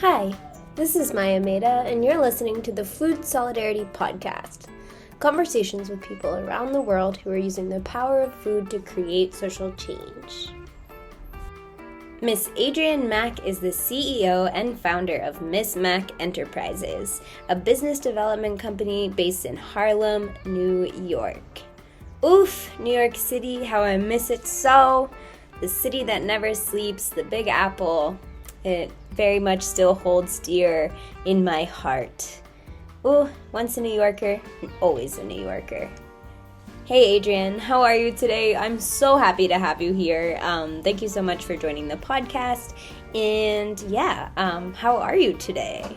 Hi, this is Maya Maida, and you're listening to the Food Solidarity Podcast. Conversations with people around the world who are using the power of food to create social change. Miss Adriane Mack is the CEO and founder of Miss Mack Enterprises, a business development company based in Harlem, New York. Oof, New York City, how I miss it so. The city that never sleeps, the Big Apple. It very much still holds dear in my heart. Ooh, once a New Yorker, always a New Yorker. Hey Adriane, how are you today? I'm so happy to have you here. Thank you so much for joining the podcast. And how are you today?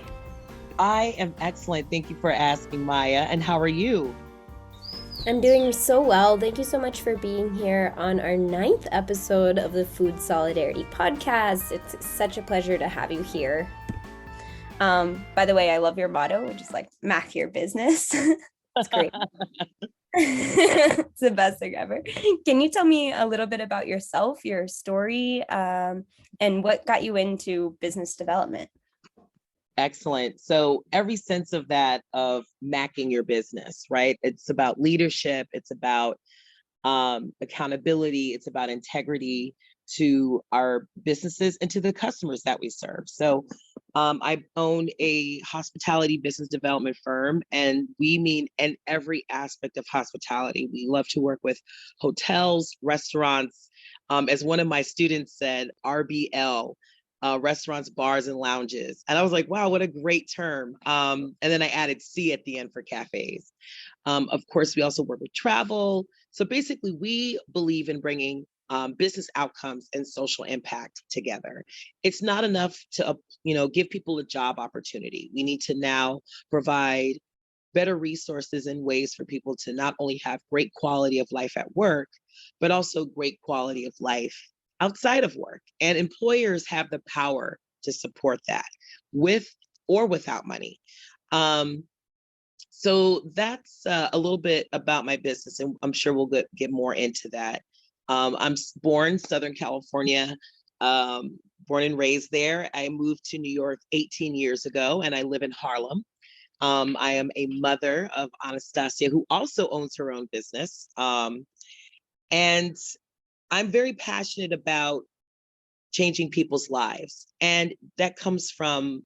I am excellent. Thank you for asking, Maya. And how are you? I'm doing so well. Thank you so much for being here on our 9th episode of the Food Solidarity Podcast. It's such a pleasure to have you here. By the way, I love your motto, which is like, Mack your business. It's great. It's the best thing ever. Can you tell me a little bit about yourself, your story, and what got you into business development? Excellent. So every sense of that, of macking your business, right? It's about leadership. It's about accountability. It's about integrity to our businesses and to the customers that we serve. So I own a hospitality business development firm, and we mean in every aspect of hospitality. We love to work with hotels, restaurants. As one of my students said, RBL. Restaurants, bars, and lounges. And I was like, wow, what a great term. And then I added C at the end for cafes. Of course, we also work with travel. So basically, we believe in bringing business outcomes and social impact together. It's not enough to, give people a job opportunity. We need to now provide better resources and ways for people to not only have great quality of life at work, but also great quality of life outside of work. And employers have the power to support that with or without money. So that's a little bit about my business, and I'm sure we'll get more into that. I'm born Southern California, born and raised there. I moved to New York 18 years ago, and I live in Harlem. I am a mother of Anastasia, who also owns her own business. And I'm very passionate about changing people's lives. And that comes from,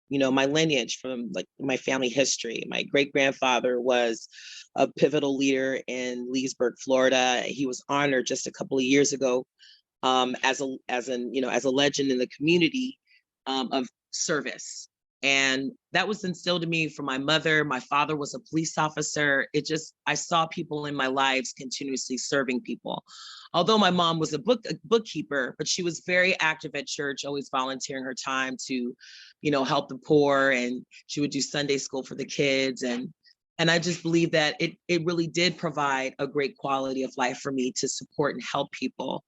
my lineage, from like my family history. My great grandfather was a pivotal leader in Leesburg, Florida. He was honored just a couple of years ago as a legend in the community of service. And that was instilled in me from my mother. My father was a police officer. I saw people in my lives continuously serving people. Although my mom was a bookkeeper, but she was very active at church, always volunteering her time to, help the poor. And she would do Sunday school for the kids. And I just believe that it really did provide a great quality of life for me to support and help people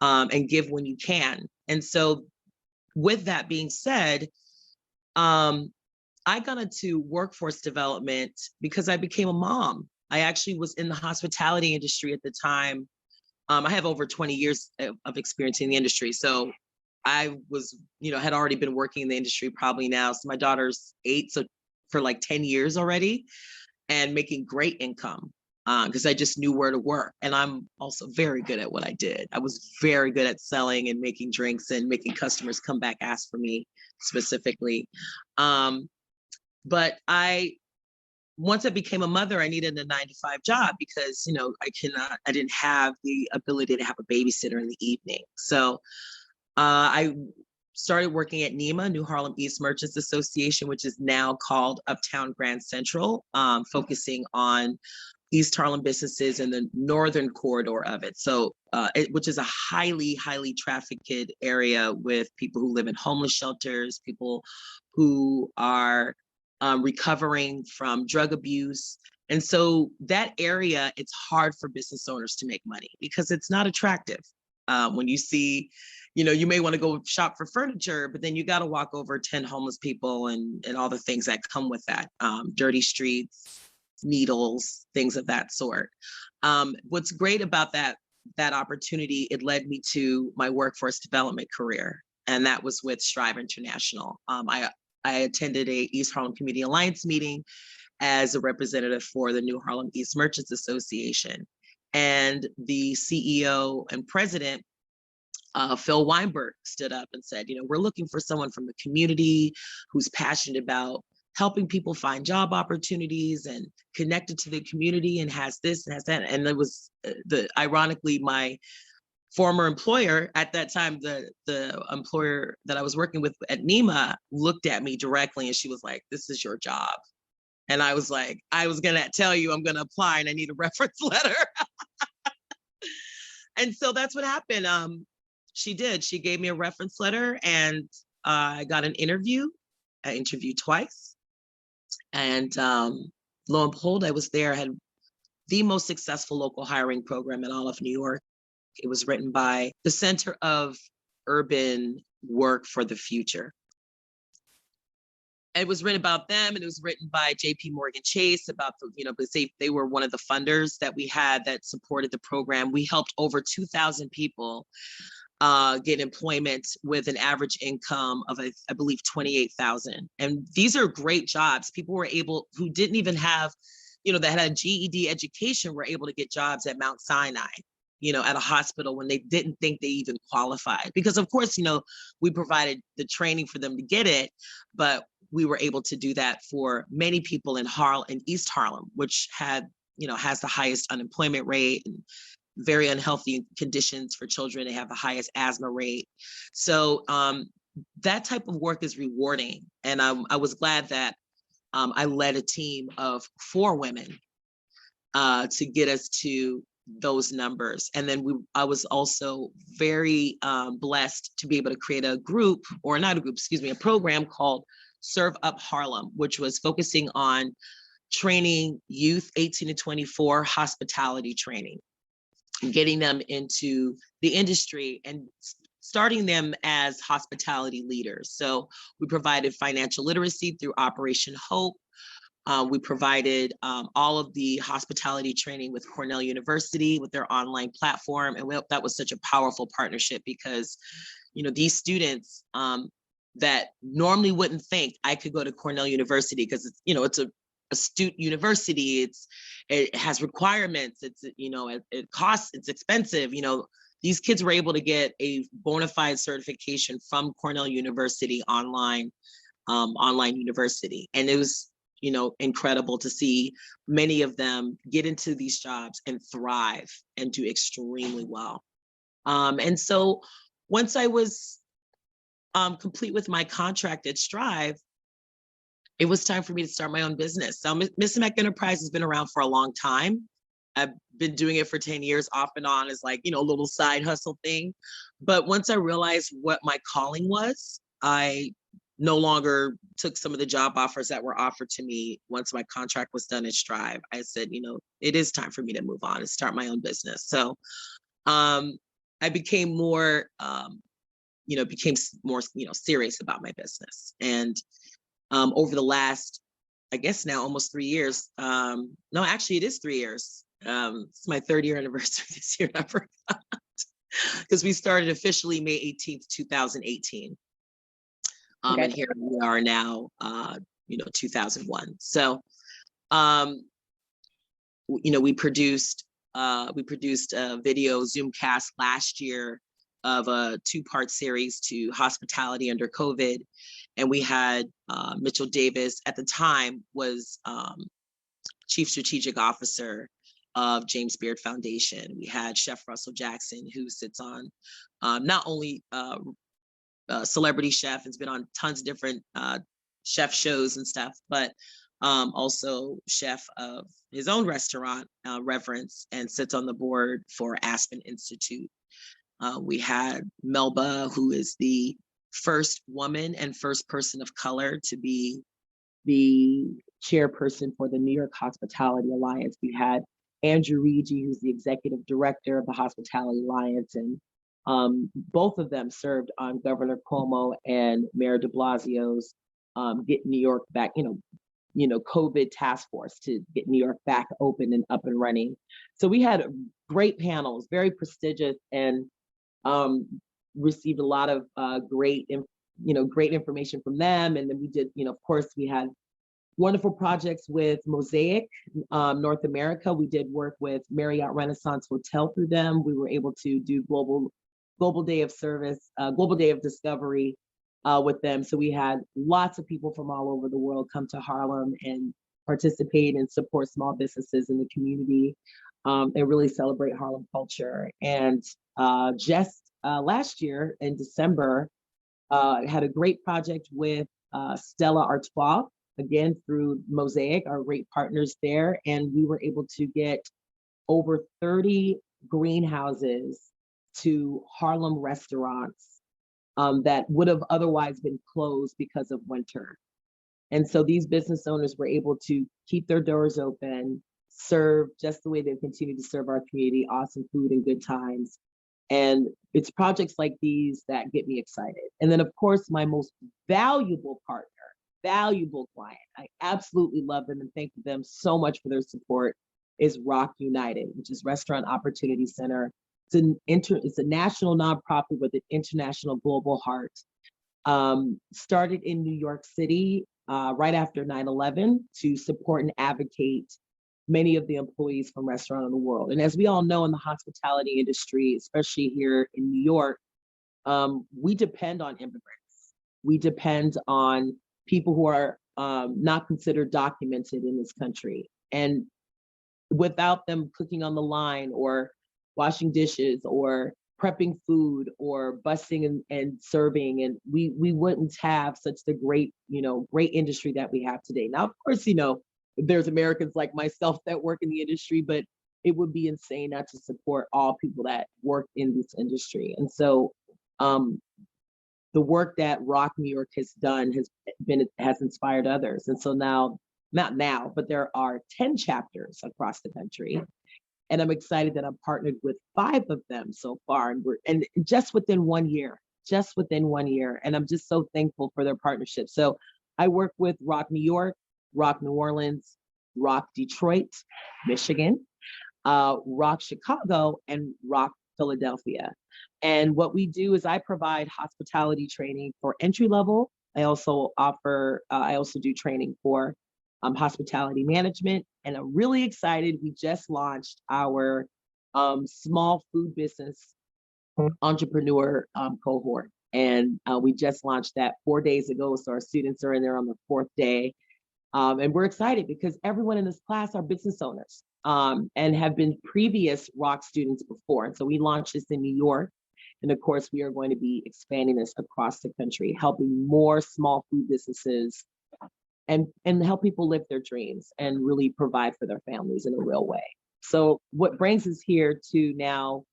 and give when you can. And so with that being said, I got into workforce development because I became a mom. I actually was in the hospitality industry at the time. I have over 20 years of experience in the industry. So I was, had already been working in the industry probably now. So my daughter's 8, so for like 10 years already, and making great income because I just knew where to work. And I'm also very good at what I did. I was very good at selling and making drinks and making customers come back, ask for me specifically. But once I became a mother, I needed a 9-to-5 job because, I didn't have the ability to have a babysitter in the evening. So I started working at NEMA, New Harlem East Merchants Association, which is now called Uptown Grand Central, focusing on East Harlem businesses in the northern corridor of it. So, which is a highly, highly trafficked area with people who live in homeless shelters, people who are recovering from drug abuse. And so that area, it's hard for business owners to make money because it's not attractive. When you see, you may want to go shop for furniture, but then you got to walk over 10 homeless people and all the things that come with that, dirty streets, needles, things of that sort. What's great about that opportunity, it led me to my workforce development career. and that was with Strive International. I attended a East Harlem Community Alliance meeting as a representative for the New Harlem East Merchants Association. And the CEO and president, Phil Weinberg, stood up and said, we're looking for someone from the community who's passionate about helping people find job opportunities and connected to the community and has this and has that. And it was ironically, my former employer at that time, the employer that I was working with at NEMA, looked at me directly and she was like, "This is your job." And I was like, "I was gonna tell you I'm gonna apply and I need a reference letter." And so that's what happened. She did. She gave me a reference letter and I got an interview. I interviewed twice. And lo and behold, I was there. I had the most successful local hiring program in all of New York. It was written by the Center of Urban Work for the Future. It was written about them, and it was written by JP Morgan Chase about because they were one of the funders that we had that supported the program. We helped over 2,000 people get employment with an average income of, I believe, 28,000. And these are great jobs. People were able, who didn't even have, that had a GED education, were able to get jobs at Mount Sinai, at a hospital when they didn't think they even qualified. Because of course, we provided the training for them to get it, but we were able to do that for many people in East Harlem, which has the highest unemployment rate and very unhealthy conditions for children. They have the highest asthma rate. So that type of work is rewarding. And I was glad that I led a team of 4 women to get us to those numbers. And then I was also very blessed to be able to create a program called Serve Up Harlem, which was focusing on training youth 18 to 24 hospitality training, getting them into the industry and starting them as hospitality leaders. So we provided financial literacy through Operation Hope. We provided all of the hospitality training with Cornell University with their online platform. And that was such a powerful partnership because, these students that normally wouldn't think I could go to Cornell University because it's a astute university. It has requirements. It costs, it's expensive. These kids were able to get a bona fide certification from Cornell University online university. And it was, incredible to see many of them get into these jobs and thrive and do extremely well. And so once I was complete with my contract at Strive, it was time for me to start my own business. So Miss Mack Enterprises has been around for a long time. I've been doing it for 10 years off and on as a little side hustle thing. But once I realized what my calling was, I no longer took some of the job offers that were offered to me once my contract was done at Strive. I said, it is time for me to move on and start my own business. So I became more, serious about my business. And over the last, I guess now almost 3 years. No, actually it is 3 years. It's my 3rd year anniversary this year. I forgot because we started officially May 18th, 2018. Okay. And here we are now, 2001. So, we produced a video Zoomcast last year of a 2-part series to hospitality under COVID. And we had Mitchell Davis, at the time was Chief Strategic Officer of James Beard Foundation. We had Chef Russell Jackson, who sits on not only Celebrity Chef, has been on tons of different chef shows and stuff, but also chef of his own restaurant, Reverence, and sits on the board for Aspen Institute. We had Melba, who is the first woman and first person of color to be the chairperson for the New York Hospitality Alliance. We had Andrew Rigi, who's the executive director of the Hospitality Alliance, and both of them served on Governor Cuomo and Mayor de Blasio's Get New York Back, COVID task force to get New York back open and up and running. So we had great panels, very prestigious, and received a lot of great information from them. And then we did, of course, we had wonderful projects with Mosaic North America. We did work with Marriott Renaissance Hotel through them. We were able to do global day of service, global day of discovery with them. So we had lots of people from all over the world come to Harlem and participate and support small businesses in the community, and really celebrate Harlem culture. And just last year in December, had a great project with Stella Artois, again, through Mosaic, our great partners there. And we were able to get over 30 greenhouses to Harlem restaurants that would have otherwise been closed because of winter. And so these business owners were able to keep their doors open, serve just the way they continue to serve our community, awesome food and good times. And it's projects like these that get me excited. And then, of course, my most valuable partner, valuable client, I absolutely love them and thank them so much for their support, is Rock United, which is Restaurant Opportunity Center. It's a national nonprofit with an international global heart. Started in New York City right after 9/11 to support and advocate many of the employees from restaurant in the world. And as we all know, in the hospitality industry, especially here in New York, we depend on immigrants. We depend on people who are not considered documented in this country. And without them cooking on the line or washing dishes or prepping food or busing and serving, and we wouldn't have such the great industry that we have today. Now, of course, there's Americans like myself that work in the industry, but it would be insane not to support all people that work in this industry. And so the work that Rock New York has done has inspired others. And so now, not now, but there are 10 chapters across the country. And I'm excited that I'm partnered with 5 of them so far. And just within 1 year. And I'm just so thankful for their partnership. So I work with Rock New York, Rock New Orleans, Rock Detroit, Michigan, Rock Chicago, and Rock Philadelphia. And what we do is I provide hospitality training for entry level. I also do training for hospitality management. And I'm really excited. We just launched our small food business entrepreneur cohort. And we just launched that 4 days ago. So our students are in there on the 4th day. And we're excited because everyone in this class are business owners and have been previous Rock students before. And so we launched this in New York. And of course, we are going to be expanding this across the country, helping more small food businesses and help people live their dreams and really provide for their families in a real way. So what brings us here to now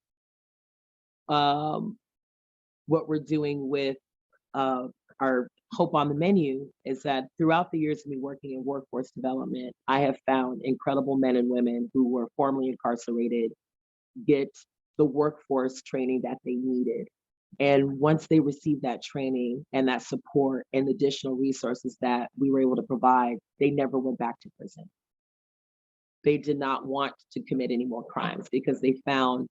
what we're doing with our Hope on the Menu is that throughout the years of me working in workforce development, I have found incredible men and women who were formerly incarcerated get the workforce training that they needed. And once they received that training and that support and additional resources that we were able to provide, they never went back to prison. They did not want to commit any more crimes because they found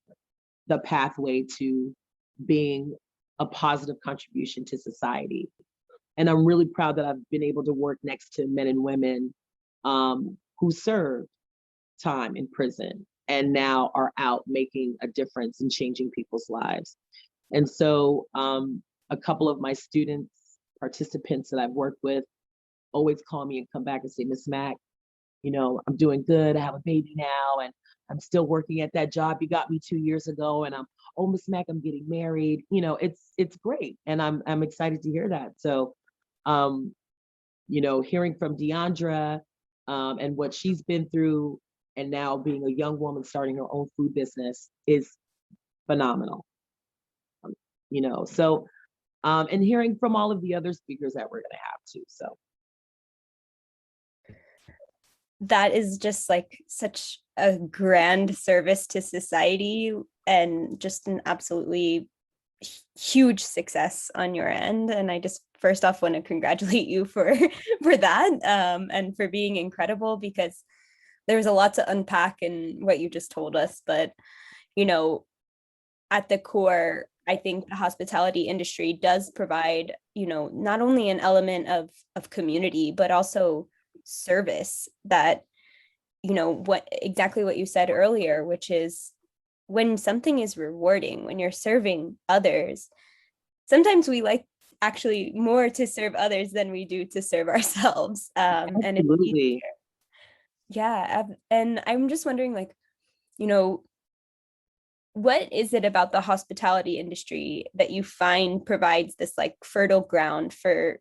the pathway to being a positive contribution to society. And I'm really proud that I've been able to work next to men and women who served time in prison and now are out making a difference and changing people's lives. And so a couple of my students, participants that I've worked with always call me and come back and say, Miss Mack, I'm doing good. I have a baby now and I'm still working at that job you got me 2 years ago. And Miss Mack, I'm getting married. It's great. And I'm excited to hear that. So, hearing from Deandra and what she's been through and now being a young woman starting her own food business is phenomenal. And hearing from all of the other speakers that we're going to have too. So that is just like such a grand service to society and just an absolutely huge success on your end. And I just first off want to congratulate you for that and for being incredible, because there's a lot to unpack in what you just told us. But, at the core, I think the hospitality industry does provide, not only an element of community, but also service that, what you said earlier, which is when something is rewarding, when you're serving others, sometimes we like actually more to serve others than we do to serve ourselves. And it's Absolutely. yeah. And I'm just wondering, like, you know, what is it about the hospitality industry that you find provides this like fertile ground for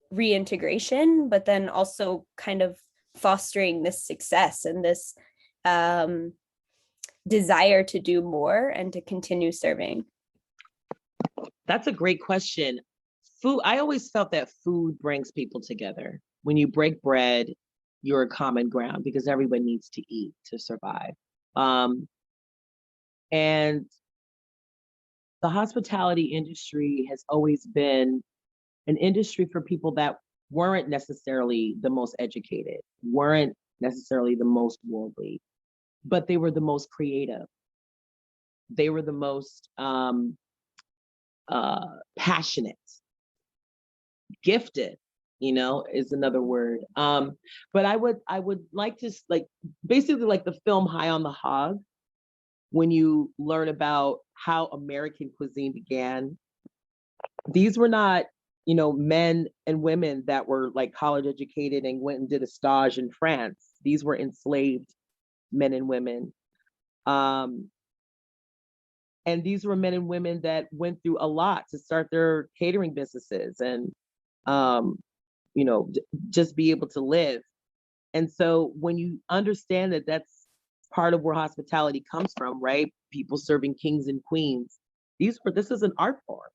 reintegration, but then also kind of fostering this success and this um, desire to do more and to continue serving? That's a great question. Food, I always felt that food brings people together. When you break bread, you're a common ground because everyone needs to eat to survive. Um, and the hospitality industry has always been an industry for people that weren't necessarily the most educated, weren't necessarily the most worldly, but they were the most creative. They were the most passionate, gifted, is another word. But I would like to like basically like the film High on the Hog, when you learn about how American cuisine began. These were not, men and women that were like college educated and went and did a stage in France. These were enslaved men and women. Um, and these were men and women that went through a lot to start their catering businesses and, um, just be able to live. And so when you understand that that's part of where hospitality comes from, right? People serving kings and queens. This is an art form.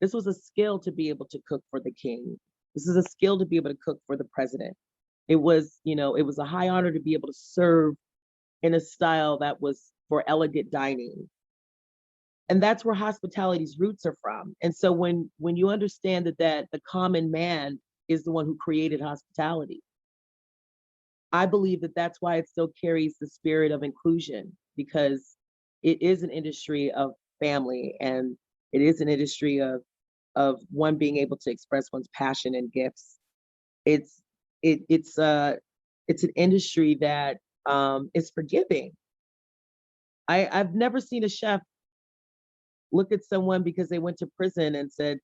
This was a skill to be able to cook for the king. This is a skill to be able to cook for the president. It was a high honor to be able to serve in a style that was for elegant dining. And that's where hospitality's roots are from. And so when you understand that the common man is the one who created hospitality, I believe that that's why it still carries the spirit of inclusion, because it is an industry of family, and it is an industry of one being able to express one's passion and gifts. It's it's an industry that is forgiving. I've never seen a chef look at someone because they went to prison and said,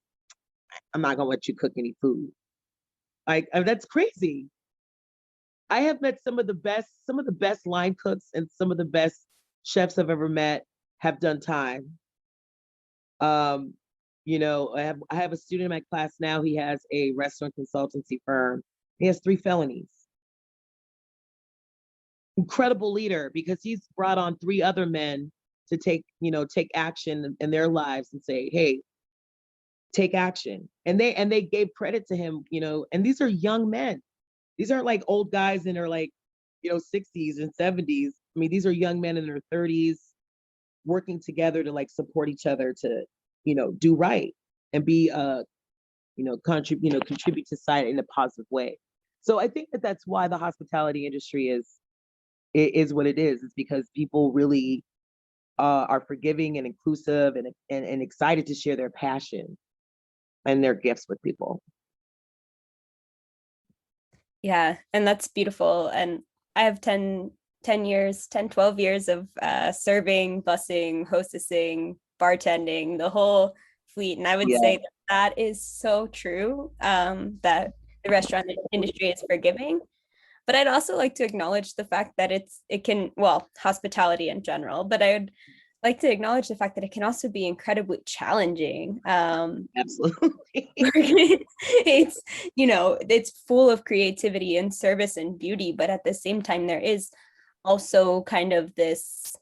"I'm not gonna let you cook any food." Like, that's crazy. I have met some of the best line cooks and some of the best chefs I've ever met have done time. Um, I have a student in my class now. He has a restaurant consultancy firm. He has 3 felonies. Incredible leader, because he's brought on 3 other men to take action in their lives and say, "Hey, take action." And they gave credit to him, and these are young men. These aren't like old guys in their like, 60s and 70s. I mean, these are young men in their 30s working together to like support each other to, do right and be contribute to society in a positive way. So I think that that's why the hospitality industry is what it is. It's because people really are forgiving and inclusive and excited to share their passion and their gifts with people. Yeah, and that's beautiful. And I have 12 years of serving, busing, hostessing, bartending, the whole fleet. And I would Yeah. say that is so true, that the restaurant industry is forgiving. But I'd also like to acknowledge the fact that hospitality in general, but I would like to acknowledge the fact that it can also be incredibly challenging. Absolutely. It's full of creativity and service and beauty, but at the same time, there is also kind of this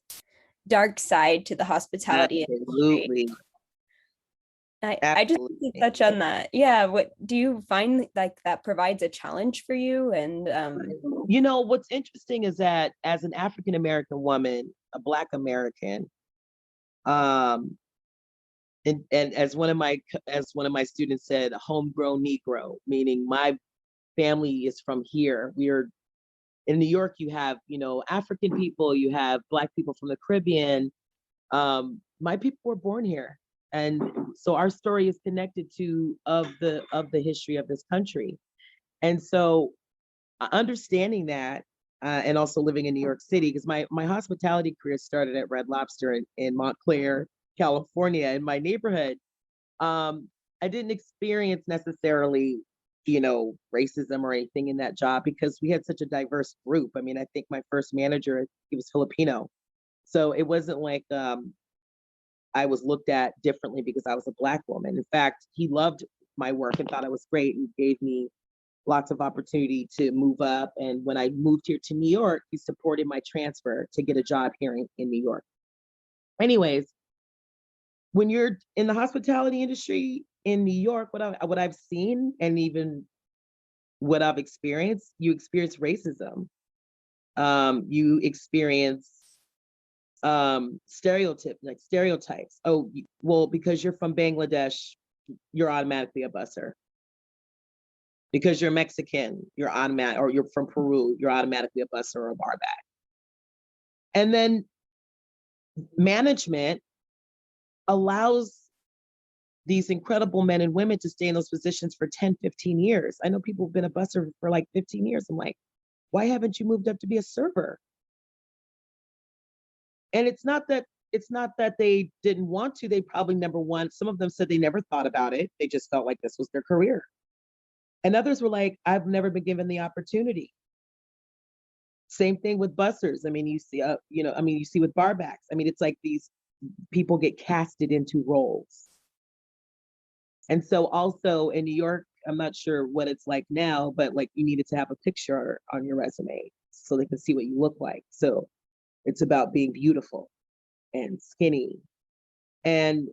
dark side to the hospitality industry. Absolutely. I just want to touch on that. Yeah, what do you find like that provides a challenge for you? And What's interesting is that as an African American woman, a Black American, um, and as one of my students said, a homegrown Negro, meaning my family is from here. We're in New York. You have African people, you have Black people from the Caribbean. My people were born here. And so our story is connected to of the history of this country. And so understanding that, and also living in New York City, because my hospitality career started at Red Lobster in Montclair, California, in my neighborhood. I didn't experience necessarily, racism or anything in that job because we had such a diverse group. I mean, I think my first manager, he was Filipino. So it wasn't like I was looked at differently because I was a Black woman. In fact, he loved my work and thought I was great and gave me lots of opportunity to move up. And when I moved here to New York, he supported my transfer to get a job here in New York. Anyways, when you're in the hospitality industry in New York, what I've seen and even what I've experienced, you experience racism. You experience stereotypes. Oh, well, because you're from Bangladesh, you're automatically a busser. Because you're Mexican, you're automatic, or you're from Peru, you're automatically a busser or a barback. And then management allows these incredible men and women to stay in those positions for 10, 15 years. I know people have been a busser for like 15 years. I'm like, why haven't you moved up to be a server? And it's not that they didn't want to. They probably number one, some of them said they never thought about it. They just felt like this was their career. And others were like, I've never been given the opportunity. Same thing with bussers. I mean, you see, you see with barbacks. I mean, it's like these people get casted into roles. And so also in New York, I'm not sure what it's like now, but like you needed to have a picture on your resume so they can see what you look like. So it's about being beautiful and skinny. And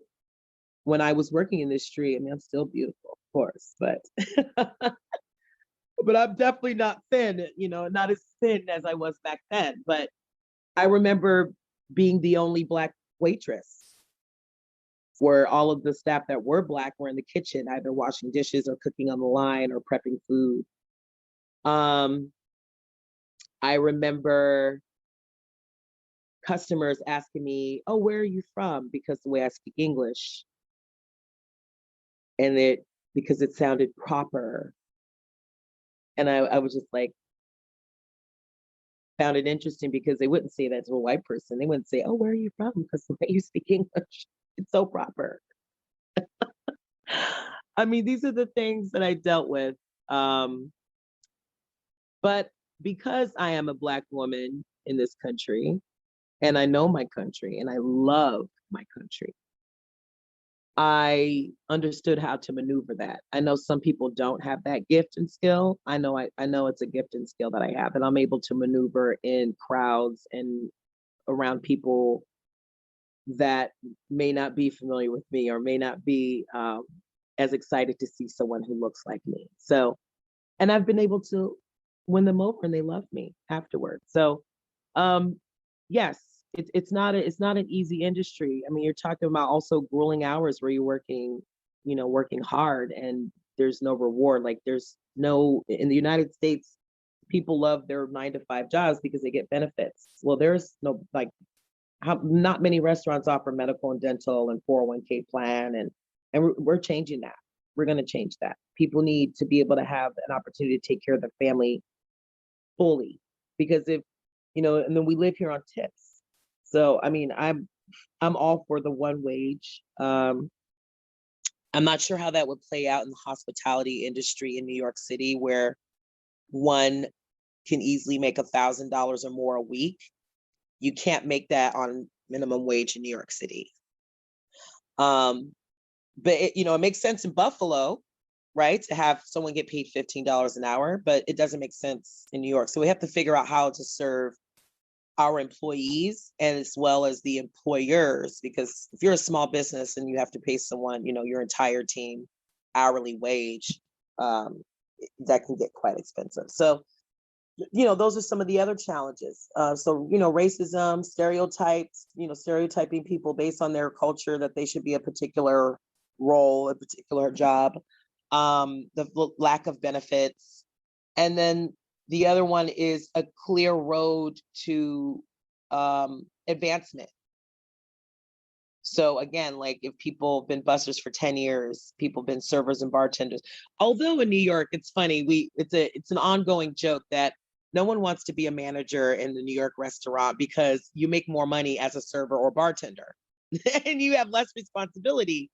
when I was working in this industry, I mean, I'm still beautiful, of course, but but I'm definitely not thin, not as thin as I was back then. But I remember being the only Black waitress where all of the staff that were Black were in the kitchen, either washing dishes or cooking on the line or prepping food. I remember customers asking me, oh, where are you from? Because the way I speak English. And because it sounded proper. And I was just like, found it interesting because they wouldn't say that to a white person. They wouldn't say, oh, where are you from? Because the way you speak English, it's so proper. I mean, these are the things that I dealt with. But because I am a Black woman in this country, and I know my country, and I love my country, I understood how to maneuver that. I know some people don't have that gift and skill. I know it's a gift and skill that I have, and I'm able to maneuver in crowds and around people that may not be familiar with me or may not be as excited to see someone who looks like me. So, and I've been able to win them over, and they love me afterwards. So, yes, it's not an easy industry. I mean, you're talking about also grueling hours where you're working, working hard, and there's no reward. Like there's no, in the United States, people love their 9-to-5 jobs because they get benefits. Well, there's no, like, not many restaurants offer medical and dental and 401k plan, and we're changing that. We're going to change that. People need to be able to have an opportunity to take care of their family fully, because if, and then we live here on tips. So, I mean, I'm all for the one wage. I'm not sure how that would play out in the hospitality industry in New York City, where one can easily make $1,000 or more a week. You can't make that on minimum wage in New York City. But it makes sense in Buffalo, right, to have someone get paid $15 an hour, but it doesn't make sense in New York. So we have to figure out how to serve our employees and as well as the employers, because if you're a small business and you have to pay someone, your entire team hourly wage, that can get quite expensive. So, those are some of the other challenges. So, racism, stereotypes, stereotyping people based on their culture that they should be a particular role, a particular job, the lack of benefits. And then the other one is a clear road to advancement. So again, like if people have been bussers for 10 years, people have been servers and bartenders. Although in New York, it's funny, it's an ongoing joke that no one wants to be a manager in the New York restaurant because you make more money as a server or bartender and you have less responsibility.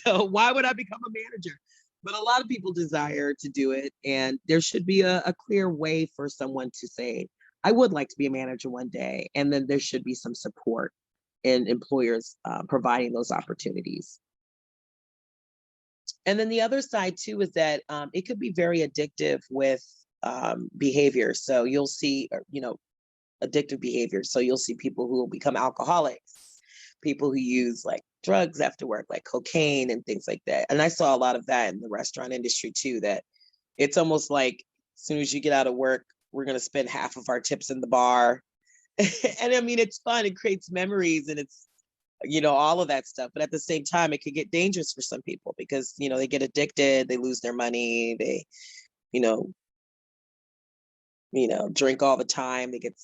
So why would I become a manager? But a lot of people desire to do it. And there should be a clear way for someone to say, I would like to be a manager one day. And then there should be some support in employers providing those opportunities. And then the other side too is that it could be very addictive with behavior. So you'll see, addictive behavior. So you'll see people who will become alcoholics, people who use like drugs after work, like cocaine and things like that. And I saw a lot of that in the restaurant industry too, that it's almost like as soon as you get out of work, we're going to spend half of our tips in the bar. And I mean, it's fun, it creates memories and it's, all of that stuff. But at the same time, it could get dangerous for some people because, they get addicted, they lose their money, they, you know, drink all the time. They get,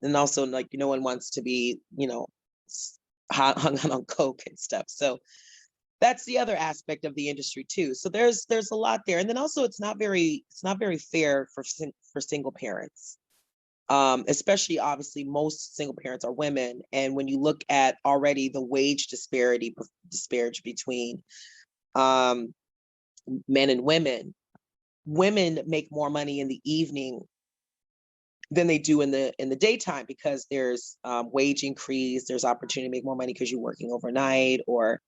and also like no one wants to be, hung out on coke and stuff. So that's the other aspect of the industry too. So there's a lot there. And then also it's not very fair for single parents. Especially obviously most single parents are women. And when you look at already the wage disparity between men and women make more money in the evening than they do in the daytime because there's wage increase, there's opportunity to make more money because you're working overnight or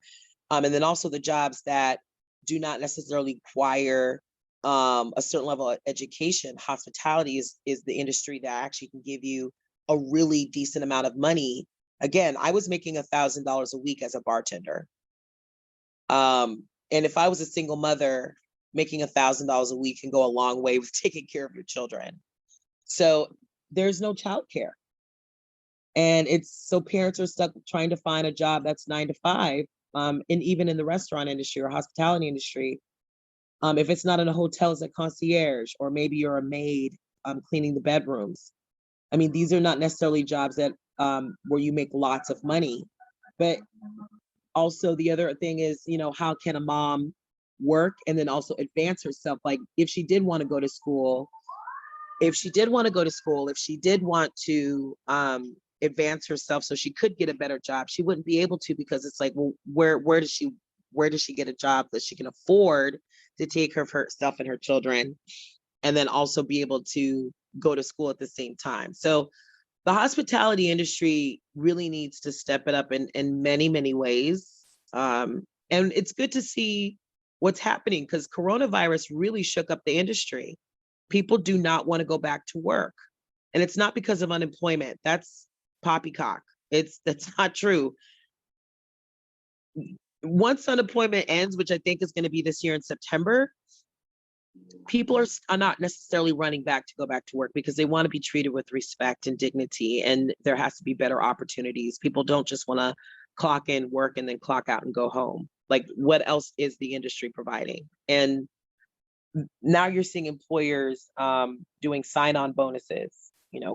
and then also the jobs that do not necessarily require a certain level of education. Hospitality is the industry that actually can give you a really decent amount of money. Again, I was making $1,000 a week as a bartender. And if I was a single mother, making $1,000 a week can go a long way with taking care of your children. So there's no childcare. And so parents are stuck trying to find a job that's 9 to 5. And even in the restaurant industry or hospitality industry, if it's not in a hotel, it's a concierge, or maybe you're a maid cleaning the bedrooms. I mean, these are not necessarily jobs that where you make lots of money. But also the other thing is, how can a mom work and then also advance herself? Like if she did want to go to school, if she did want to advance herself so she could get a better job, she wouldn't be able to because it's like, well, where does she get a job that she can afford to take care of herself and her children and then also be able to go to school at the same time? So the hospitality industry really needs to step it up in many, many ways. And it's good to see what's happening because coronavirus really shook up the industry. People do not want to go back to work. And it's not because of unemployment. That's poppycock. That's not true. Once unemployment ends, which I think is going to be this year in September, people are not necessarily running back to go back to work because they want to be treated with respect and dignity. And there has to be better opportunities. People don't just want to clock in, work, and then clock out and go home. Like what else is the industry providing? And now you're seeing employers doing sign-on bonuses,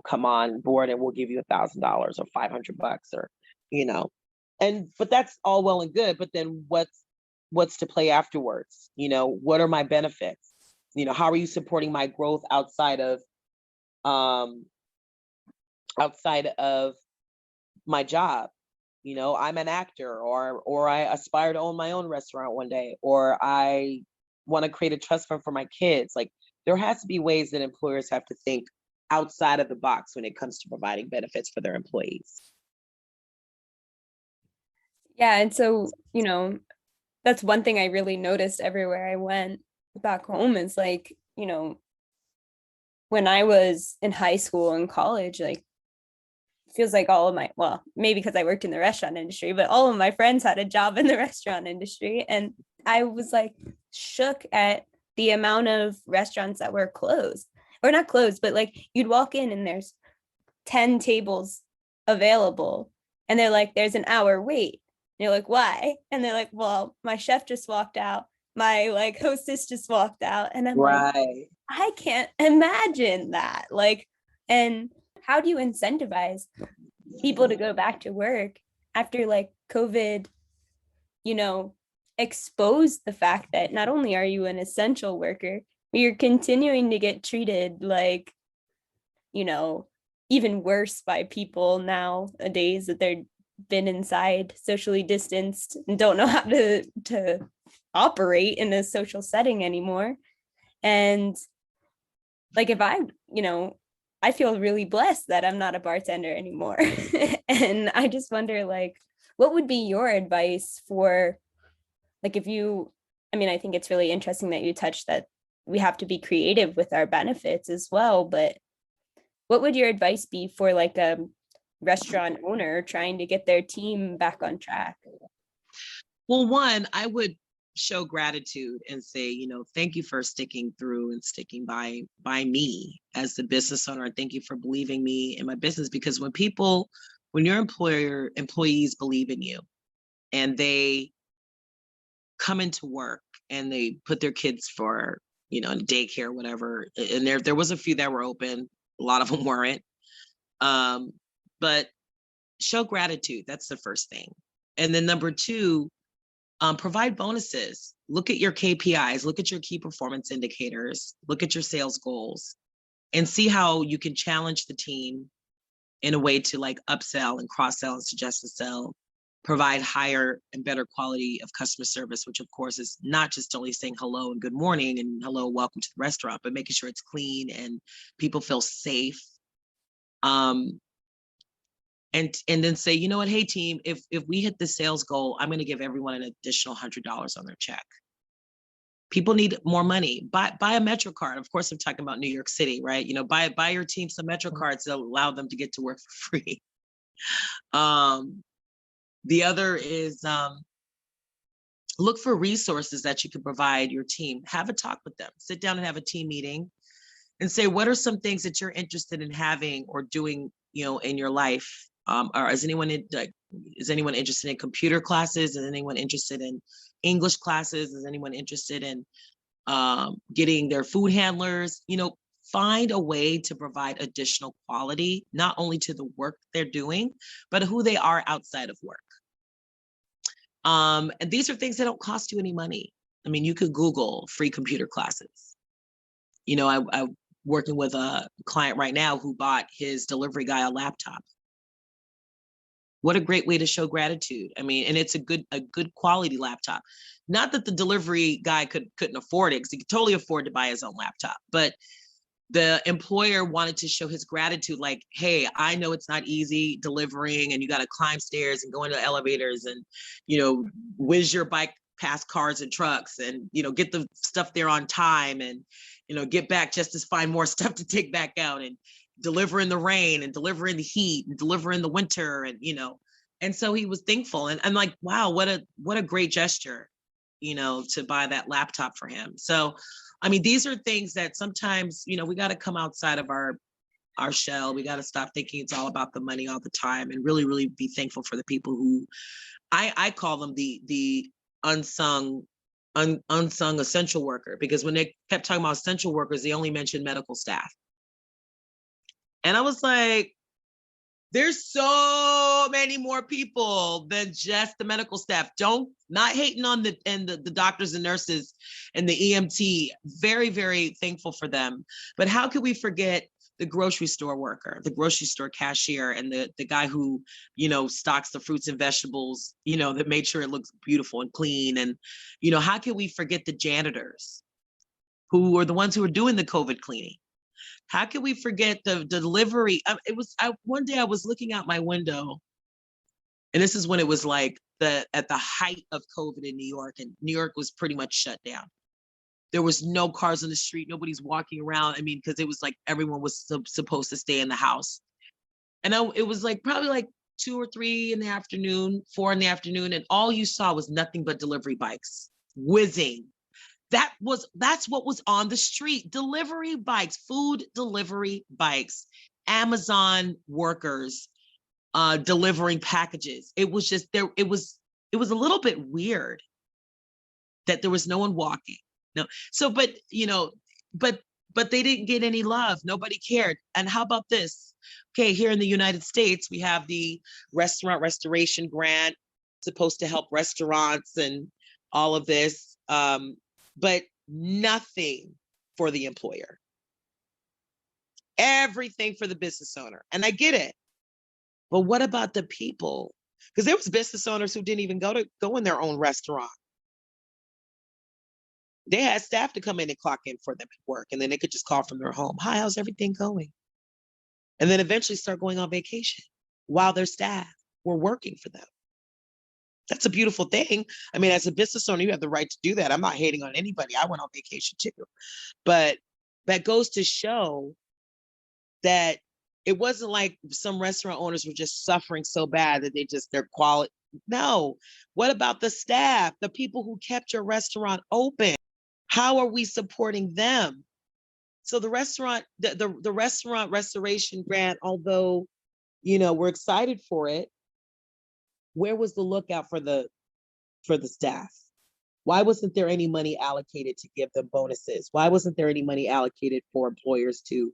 come on board and we'll give you $1,000 or $500 or, but that's all well and good. But then what's to play afterwards? What are my benefits? How are you supporting my growth outside of my job? I'm an actor or I aspire to own my own restaurant one day, or I want to create a trust fund for my kids. Like there has to be ways that employers have to think outside of the box when it comes to providing benefits for their employees. Yeah, and so, that's one thing I really noticed everywhere I went back home is like, when I was in high school and college, like feels like all of well, maybe because I worked in the restaurant industry, but all of my friends had a job in the restaurant industry. And I was like shook at the amount of restaurants that were closed, or not closed, but like you'd walk in and there's 10 tables available and they're like, there's an hour wait. And you're like, why? And they're like, well, my chef just walked out. My like hostess just walked out. And I'm Right. like, I can't imagine that. Like, and how do you incentivize people to go back to work after like COVID, you know, exposed the fact that not only are you an essential worker, but you're continuing to get treated like, you know, even worse by people nowadays that they're been inside socially distanced and don't know how to operate in a social setting anymore. And like if I, you know, I feel really blessed that I'm not a bartender anymore. And I just wonder, like, what would be your advice for, like, if you, I mean, I think it's really interesting that you touched that we have to be creative with our benefits as well, but what would your advice be for like a restaurant owner trying to get their team back on track? Well, one, I would show gratitude and say, thank you for sticking through and sticking by me as the business owner. And thank you for believing me in my business, because when your employees believe in you and they come into work and they put their kids for, daycare, whatever. And there was a few that were open. A lot of them weren't. But show gratitude. That's the first thing. And then number two, provide bonuses. Look at your KPIs, look at your key performance indicators, look at your sales goals, and see how you can challenge the team in a way to like upsell and cross-sell and suggest to sell, provide higher and better quality of customer service, which of course is not just only saying hello and good morning and hello, welcome to the restaurant, but making sure it's clean and people feel safe. And then say, you know what, hey team, if we hit the sales goal, I'm going to give everyone an additional $100 on their check. People need more money. Buy a Metro card. Of course, I'm talking about New York City, right? Buy your team some Metro cards that allow them to get to work for free. The other is look for resources that you can provide your team. Have a talk with them. Sit down and have a team meeting and say, what are some things that you're interested in having or doing, in your life? Or is anyone interested in computer classes? Is anyone interested in English classes? Is anyone interested in getting their food handlers? Find a way to provide additional quality, not only to the work they're doing, but who they are outside of work. And these are things that don't cost you any money. I mean, you could Google free computer classes. I'm working with a client right now who bought his delivery guy a laptop. What a great way to show gratitude. I mean, and it's a good quality laptop. Not that the delivery guy couldn't afford it, because he could totally afford to buy his own laptop, but the employer wanted to show his gratitude, like, hey, I know it's not easy delivering and you got to climb stairs and go into elevators and, whiz your bike past cars and trucks and, get the stuff there on time and, get back just to find more stuff to take back out and deliver in the rain and deliver in the heat and deliver in the winter. And, and so he was thankful. And I'm like, wow, what a great gesture, to buy that laptop for him. So, I mean, these are things that sometimes, we got to come outside of our shell. We got to stop thinking it's all about the money all the time and really, really be thankful for the people who I call them the unsung essential worker, because when they kept talking about essential workers, they only mentioned medical staff. And I was like, there's so many more people than just the medical staff. Not hating on the doctors and nurses and the EMT. Very, very thankful for them. But how could we forget the grocery store worker, the grocery store cashier, and the guy who, stocks the fruits and vegetables, that made sure it looks beautiful and clean. And, how can we forget the janitors who are the ones who are doing the COVID cleaning? How can we forget the delivery? One day I was looking out my window, and this is when it was like at the height of COVID in New York, and New York was pretty much shut down. There was no cars on the street. Nobody's walking around. I mean, because it was like everyone was supposed to stay in the house. And it was like probably like 2 or 3 in the afternoon, 4 in the afternoon, and all you saw was nothing but delivery bikes whizzing. That's what was on the street. Delivery bikes, food delivery bikes, Amazon workers delivering packages. It was just there. It was a little bit weird that there was no one walking. No. So, but but they didn't get any love. Nobody cared. And how about this? Okay, here in the United States, we have the restaurant restoration grant, supposed to help restaurants and all of this, but nothing for the employer. Everything for the business owner. And I get it. But what about the people? Because there was business owners who didn't even go in their own restaurant. They had staff to come in and clock in for them at work, and then they could just call from their home. Hi, how's everything going? And then eventually start going on vacation while their staff were working for them. That's a beautiful thing. I mean, as a business owner, you have the right to do that. I'm not hating on anybody. I went on vacation too. But that goes to show that it wasn't like some restaurant owners were just suffering so bad that their quality. No. What about the staff, the people who kept your restaurant open? How are we supporting them? So the restaurant restoration grant, although, we're excited for it, where was the lookout for the staff? Why wasn't there any money allocated to give them bonuses? Why wasn't there any money allocated for employers to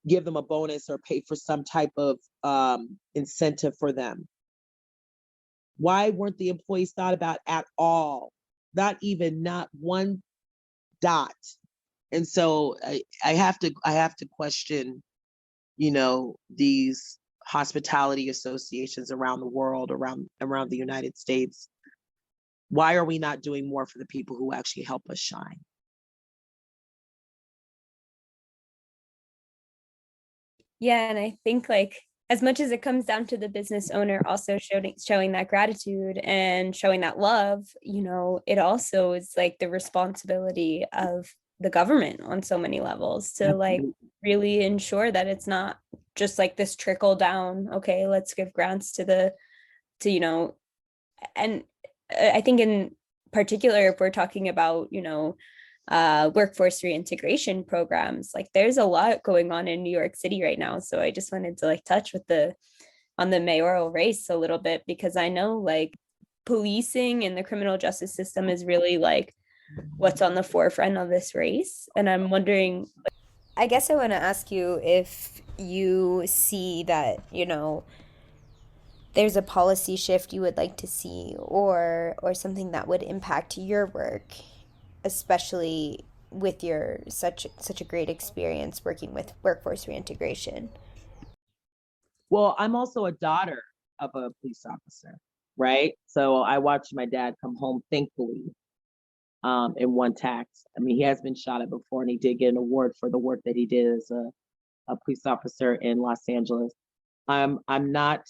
give them a bonus or pay for some type of incentive for them? Why weren't the employees thought about at all? Not one dot. And so I have to question, these hospitality associations around the world, around the United States. Why are we not doing more for the people who actually help us shine? Yeah, and I think as much as it comes down to the business owner also showing that gratitude and showing that love, it also is the responsibility of the government on so many levels to really ensure that it's not just this trickle down. Okay, let's give grants to and I think in particular, if we're talking about, workforce reintegration programs, there's a lot going on in New York City right now. So I just wanted to touch on the mayoral race a little bit, because I know policing and the criminal justice system is really what's on the forefront of this race. And I'm wondering, I guess I want to ask you if you see that, there's a policy shift you would like to see, or something that would impact your work, especially with your such a great experience working with workforce reintegration. Well, I'm also a daughter of a police officer, right? So I watched my dad come home, thankfully, in one tax. I mean, he has been shot at before, and he did get an award for the work that he did as a police officer in Los Angeles. I'm not.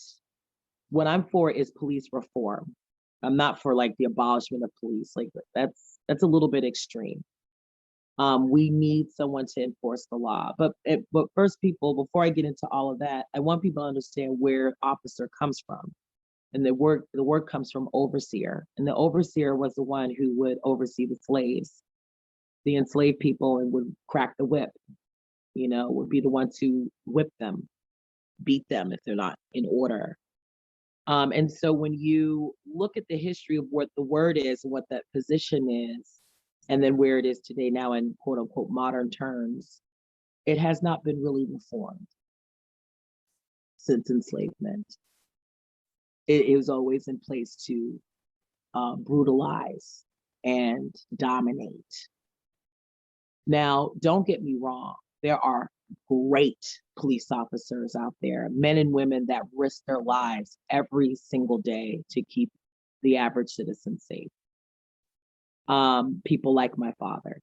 What I'm for is police reform. I'm not for the abolishment of police. That's a little bit extreme. We need someone to enforce the law. But first, before I get into all of that, I want people to understand where officer comes from. And the word comes from overseer. And the overseer was the one who would oversee the slaves, the enslaved people, and would crack the whip, would be the one to whip them, beat them if they're not in order. And so when you look at the history of what the word is and what that position is, and then where it is today now in quote unquote modern terms, it has not been really reformed since enslavement. It was always in place to brutalize and dominate. Now, don't get me wrong, there are great police officers out there, men and women that risk their lives every single day to keep the average citizen safe. People like my father.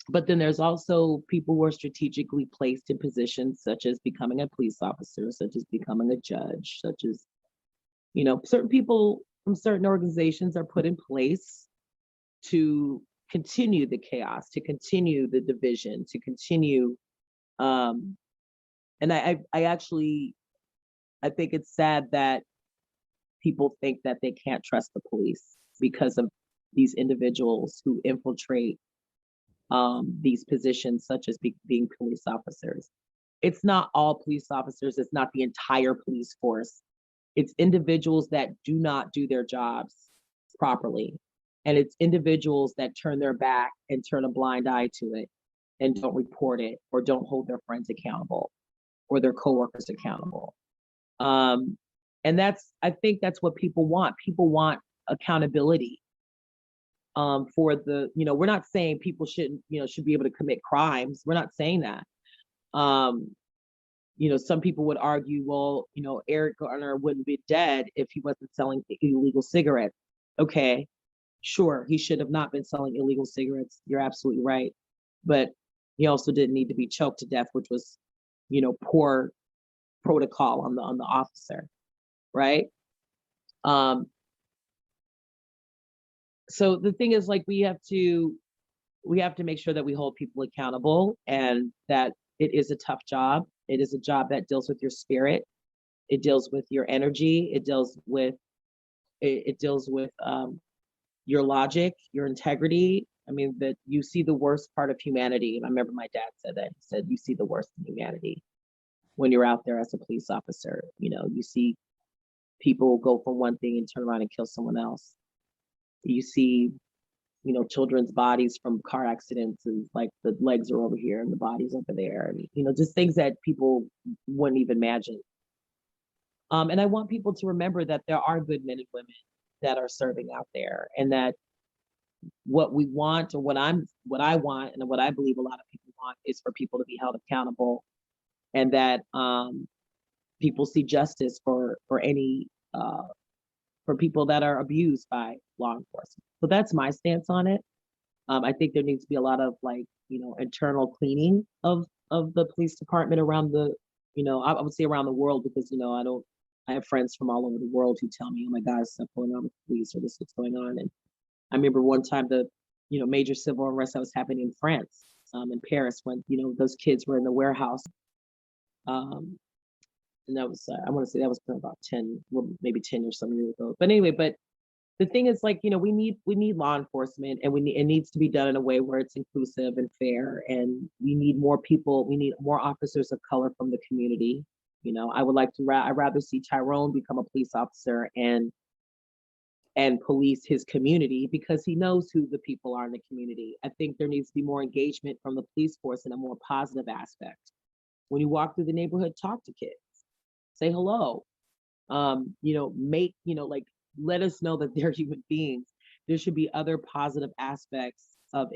But then there's also people who are strategically placed in positions such as becoming a police officer, such as becoming a judge, such as, certain people from certain organizations are put in place to continue the chaos, to continue the division, to continue. And I think it's sad that people think that they can't trust the police because of these individuals who infiltrate these positions, such as being police officers. It's not all police officers. It's not the entire police force. It's individuals that do not do their jobs properly. And it's individuals that turn their back and turn a blind eye to it and don't report it or don't hold their friends accountable or their coworkers accountable. Um, and I think that's what people want. People want accountability for we're not saying people should be able to commit crimes. We're not saying that. Um, some people would argue, well, Eric Garner wouldn't be dead if he wasn't selling illegal cigarettes. Okay, sure, he should have not been selling illegal cigarettes. You're absolutely right. But he also didn't need to be choked to death, which was, poor protocol on the officer, right? So the thing is, like, we have to make sure that we hold people accountable and that it is a tough job. It is a job that deals with your spirit. It deals with your energy. It deals with your logic, your integrity. I mean, that you see the worst part of humanity. I remember my dad said that. He said, you see the worst in humanity when you're out there as a police officer. You see people go for one thing and turn around and kill someone else. You see, children's bodies from car accidents, and like the legs are over here and the body's over there. And, just things that people wouldn't even imagine. And I want people to remember that there are good men and women that are serving out there, and that what we want, or what I want, and what I believe a lot of people want, is for people to be held accountable, and that people see justice for any for people that are abused by law enforcement. So that's my stance on it. I think there needs to be a lot of internal cleaning of the police department around I would say around the world, because I have friends from all over the world who tell me, oh my God, there's stuff going on with the police, or this is going on. And I remember one time the major civil unrest that was happening in France, in Paris, when those kids were in the warehouse. And that was I want to say that was about 10, well, maybe 10 or some years ago. But anyway, the thing is, like, we need law enforcement, and it needs to be done in a way where it's inclusive and fair. And we need more people. We need more officers of color from the community. I would like to. I'd rather see Tyrone become a police officer and police his community, because he knows who the people are in the community. I think there needs to be more engagement from the police force in a more positive aspect. When you walk through the neighborhood, talk to kids, say hello. Like, let us know that they're human beings. There should be other positive aspects of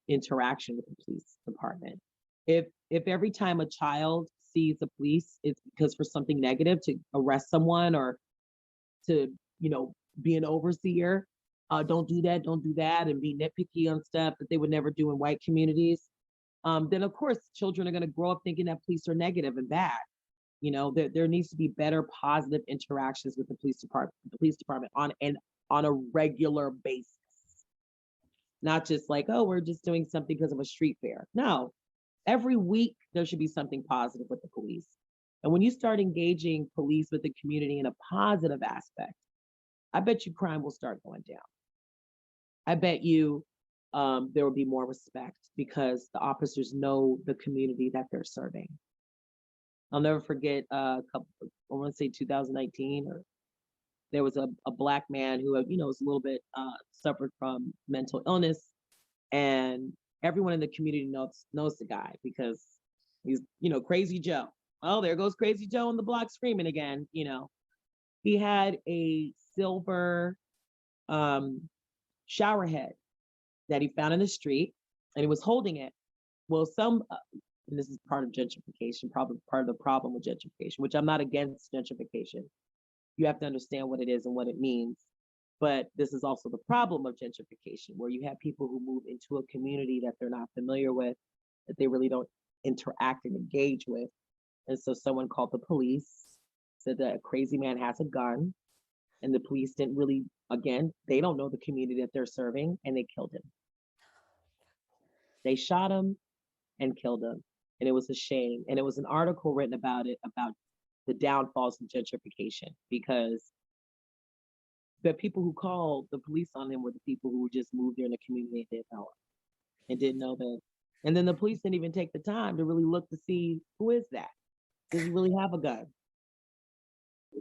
interaction with the police department. If every time a child sees the police, it's because for something negative, to arrest someone or to be an overseer, don't do that, and be nitpicky on stuff that they would never do in white communities, then of course children are going to grow up thinking that police are negative and bad. There needs to be better positive interactions with the police department on a regular basis. Not just like, oh, we're just doing something because of a street fair. No, every week there should be something positive with the police. And when you start engaging police with the community in a positive aspect, I bet you crime will start going down. I bet you there will be more respect, because the officers know the community that they're serving. I'll never forget I want to say 2019, or there was a Black man who was a little bit suffered from mental illness, and everyone in the community knows the guy, because he's Crazy Joe. Oh, there goes Crazy Joe on the block screaming again. He had a silver shower head that he found in the street, and he was holding it. Well, and this is part of gentrification, probably part of the problem with gentrification, which I'm not against gentrification. You have to understand what it is and what it means. But this is also the problem of gentrification, where you have people who move into a community that they're not familiar with, that they really don't interact and engage with. And so someone called the police, said that a crazy man has a gun, and the police didn't really, again, they don't know the community that they're serving, and they killed him. They shot him and killed him. And it was a shame. And it was an article written about it, about the downfalls of gentrification, because the people who called the police on him were the people who just moved there in the community and didn't know that. And then the police didn't even take the time to really look to see, who is that? Does he really have a gun?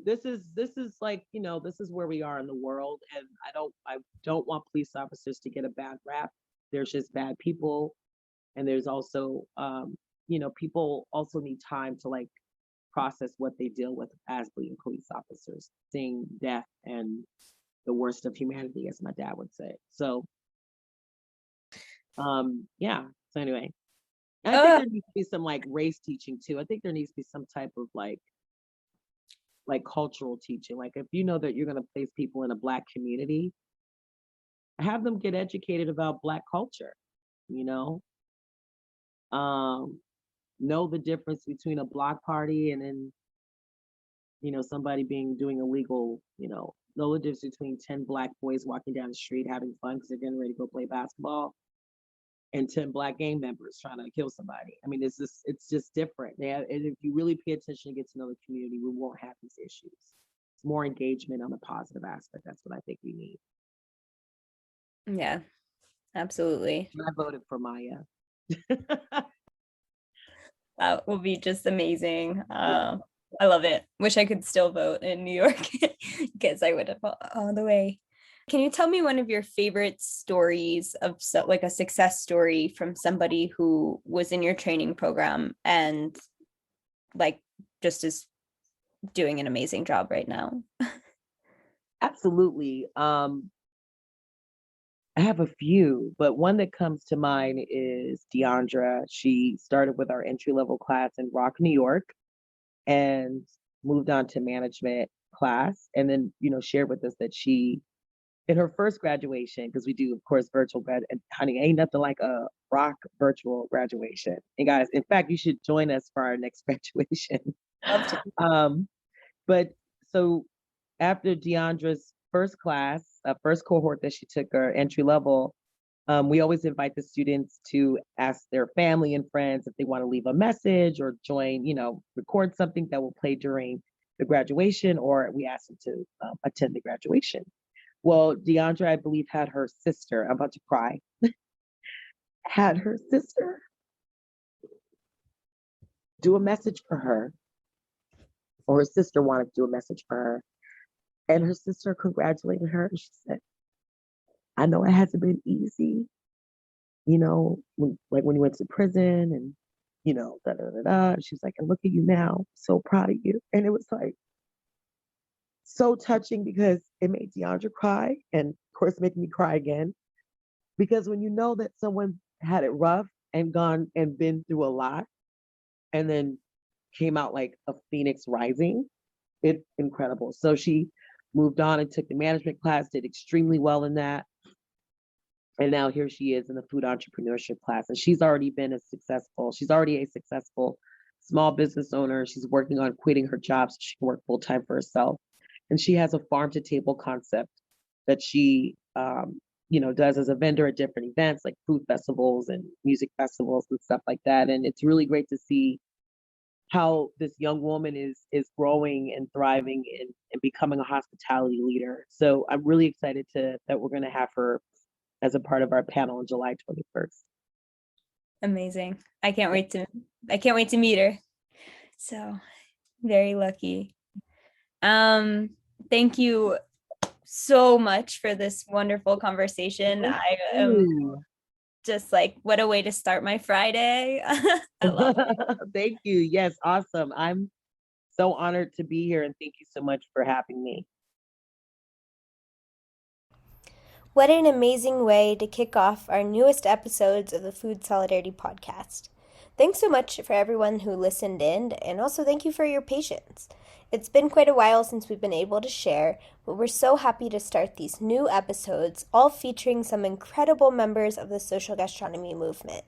this is like, this is where we are in the world, and I don't want police officers to get a bad rap. There's just bad people, and there's also people also need time to like process what they deal with as being police officers, seeing death and the worst of humanity, as my dad would say. So yeah. So anyway, and I think Uh, there needs to be some like race teaching too. I think there needs to be some type of like cultural teaching. Like if you know that you're going to place people in a Black community, have them get educated about Black culture, you um, know the difference between a block party and then, somebody doing illegal, know the difference between 10 Black boys walking down the street having fun because they're getting ready to go play basketball and 10 Black gang members trying to kill somebody. I mean, it's just different. And if you really pay attention and get to know the community, we won't have these issues. It's more engagement on the positive aspect. That's what I think we need. yeah, absolutely. And I voted for Maya. That will be just amazing. Yeah. I love it. Wish I could still vote in New York because I would have all the way. Can you tell me one of your favorite stories of like a success story from somebody who was in your training program and like just is doing an amazing job right now? Absolutely. I have a few, but one that comes to mind is Deandra. She started with our entry level class in Rock, New York, and moved on to management class. And then, shared with us that she, in her first graduation, because we do, of course, virtual grad, and honey, ain't nothing like a Rock virtual graduation. And guys, in fact, you should join us for our next graduation. Love to. um, but so after Deandra's first class, first cohort that she took, her entry level, we always invite the students to ask their family and friends if they want to leave a message or join, record something that will play during the graduation, or we ask them to attend the graduation. Well, Deandra, I believe, had her sister, I'm about to cry, had her sister do a message for her, or her sister wanted to do a message for her. And her sister congratulated her. And she said, I know it hasn't been easy, when you went to prison and, da da da da. She's like, and look at you now, so proud of you. And it was like so touching because it made Deandra cry and, of course, making me cry again. Because when you know that someone had it rough and gone and been through a lot and then came out like a phoenix rising, it's incredible. So she moved on and took the management class, did extremely well in that. And now here she is in the food entrepreneurship class. And she's already a successful small business owner. She's working on quitting her job so she can work full time for herself. And she has a farm to table concept that she, does as a vendor at different events like food festivals and music festivals and stuff like that. And it's really great to see how this young woman is growing and thriving and becoming a hospitality leader. So I'm really excited that we're going to have her as a part of our panel on July 21st. Amazing. I can't wait to meet her. So very lucky. Thank you so much for this wonderful conversation. I am just like, what a way to start my Friday. I love it. Thank you. Yes, awesome. I'm so honored to be here and thank you so much for having me. What an amazing way to kick off our newest episodes of the Food Solidarity Podcast. Thanks so much for everyone who listened in, and also thank you for your patience. It's been quite a while since we've been able to share, but we're so happy to start these new episodes, all featuring some incredible members of the social gastronomy movement.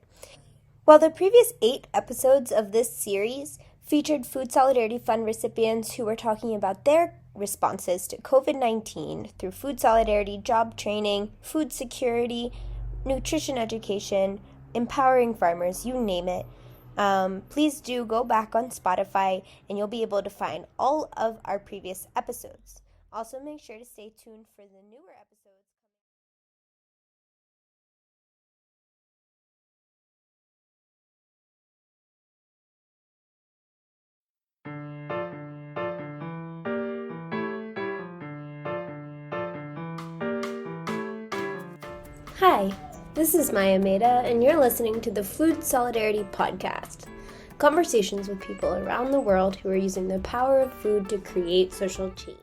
While the previous 8 episodes of this series featured Food Solidarity Fund recipients who were talking about their responses to COVID-19 through food solidarity, job training, food security, nutrition education, empowering farmers, you name it. Please do go back on Spotify and you'll be able to find all of our previous episodes. Also, make sure to stay tuned for the newer episodes. Hi, this is Maya Maeda, and you're listening to the Food Solidarity Podcast. Conversations with people around the world who are using the power of food to create social change.